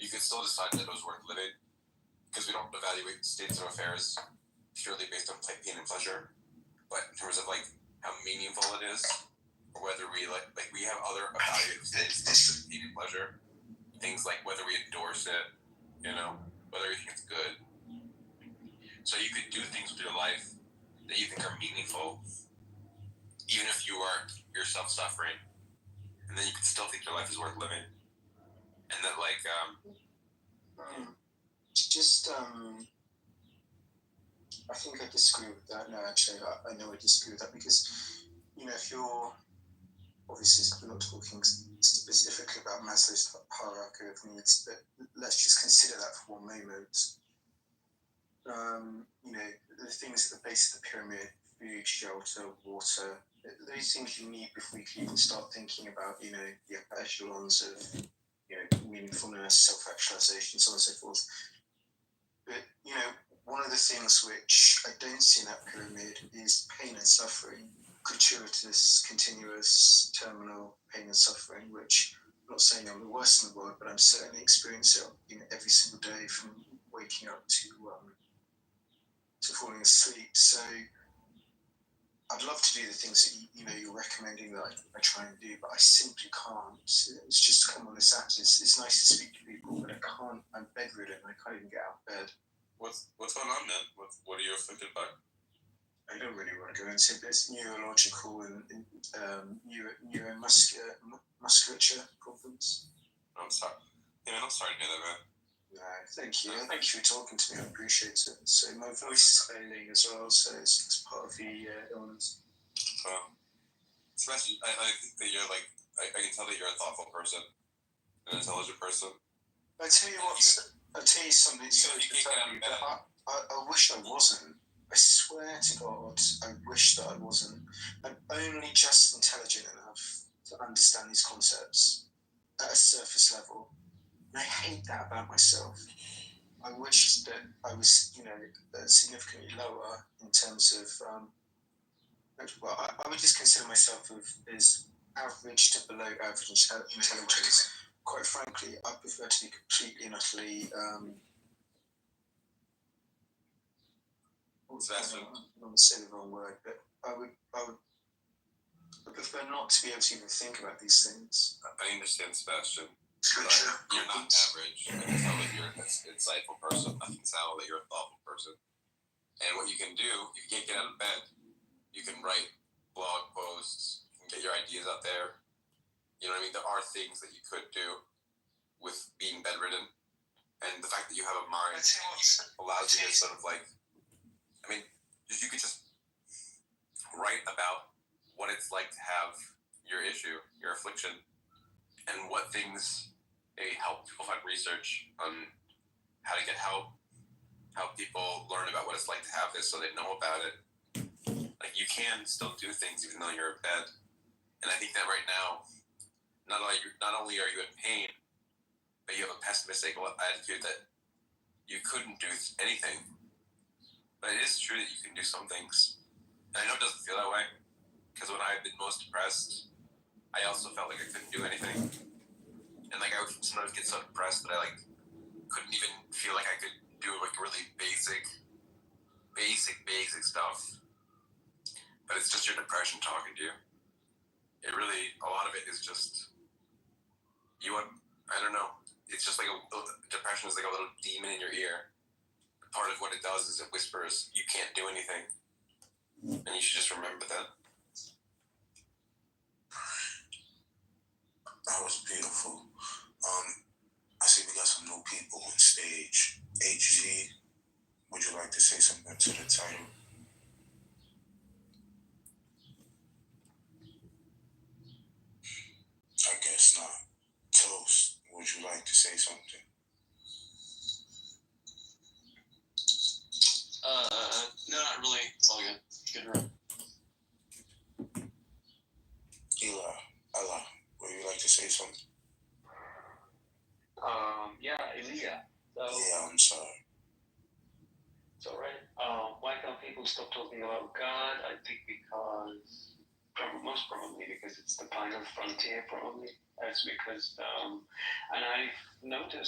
you could still decide that it was worth living, because we don't evaluate states of affairs purely based on pain and pleasure, but in terms of like how meaningful it is, or whether we like we have other evaluative states of pain and pleasure, things like whether we endorse it, whether we think it's good. So you could do things with your life that you think are meaningful, even if you are yourself suffering, and then you can still think your life is worth living. And that, like, I think I disagree with that. No, actually, I know I disagree with that because, if you're, obviously, we're not talking specifically about Maslow's hierarchy of needs, but let's just consider that for one moment. The things at the base of the pyramid, food, shelter, water, those things you need before you can even start thinking about, the upper echelons of, meaningfulness, self-actualization, so on and so forth. But, one of the things which I don't see in that pyramid is pain and suffering, gratuitous, continuous, terminal pain and suffering, which I'm not saying I'm the worst in the world, but I'm certainly experiencing it every single day from waking up to falling asleep. So I'd love to do the things that you're recommending that I try and do, but I simply can't. It's just to come on this app. It's nice to speak to people, but I can't. I'm bedridden. I can't even get out of bed. What's going on, man? What are you afflicted by? I don't really want to go into it, but it's neurological and neuromusculature problems. I'm sorry. I'm sorry to hear that, man. No, thank you. Thank you for talking to me. I appreciate it. So my voice is failing as well, so it's part of the illness. Well, Sebastian, I think that you're like, I can tell that you're a thoughtful person, an intelligent person. I'll tell you something. Sorry to tell you, but I wish I wasn't. I swear to God, I wish that I wasn't. I'm only just intelligent enough to understand these concepts at a surface level. And I hate that about myself. I wish that I was, significantly lower in terms of, I would just consider myself as average to below average intelligence. Quite frankly, I prefer to be completely and utterly, I don't want to say the wrong word, but I prefer not to be able to even think about these things. I understand, Sebastian. You're not average. I can tell that you're an insightful person. I can tell that you're a thoughtful person. And what you can do, if you can't get out of bed, you can write blog posts, you can get your ideas out there. You know what I mean? There are things that you could do with being bedridden. And the fact that you have a mind allows you to sort of like, you could just write about what it's like to have your issue, your affliction, and what things they help people find research on how to get help people learn about what it's like to have this so they know about it. Like, you can still do things even though you're in bed. And I think that right now, not only are you in pain, but you have a pessimistic attitude that you couldn't do anything. But it is true that you can do some things. And I know it doesn't feel that way, because when I've been most depressed, I also felt like I couldn't do anything. And like I would sometimes get so depressed that I like couldn't even feel like I could do like really basic stuff. But it's just your depression talking to you. It really, a lot of it is just, I don't know. It's just like depression is like a little demon in your ear. Part of what it does is it whispers, you can't do anything. And you should just remember that. That was beautiful. I see we got some new people on stage. HZ, would you like to say something to the title? I guess not. Toast, would you like to say something? No, not really. It's all good. Good room. Ella, would you like to say something? Yeah, Elijah. Yeah, I'm sorry. It's all right. Why can't people stop talking about God? I think most probably because it's the final frontier, probably. That's because, and I've noticed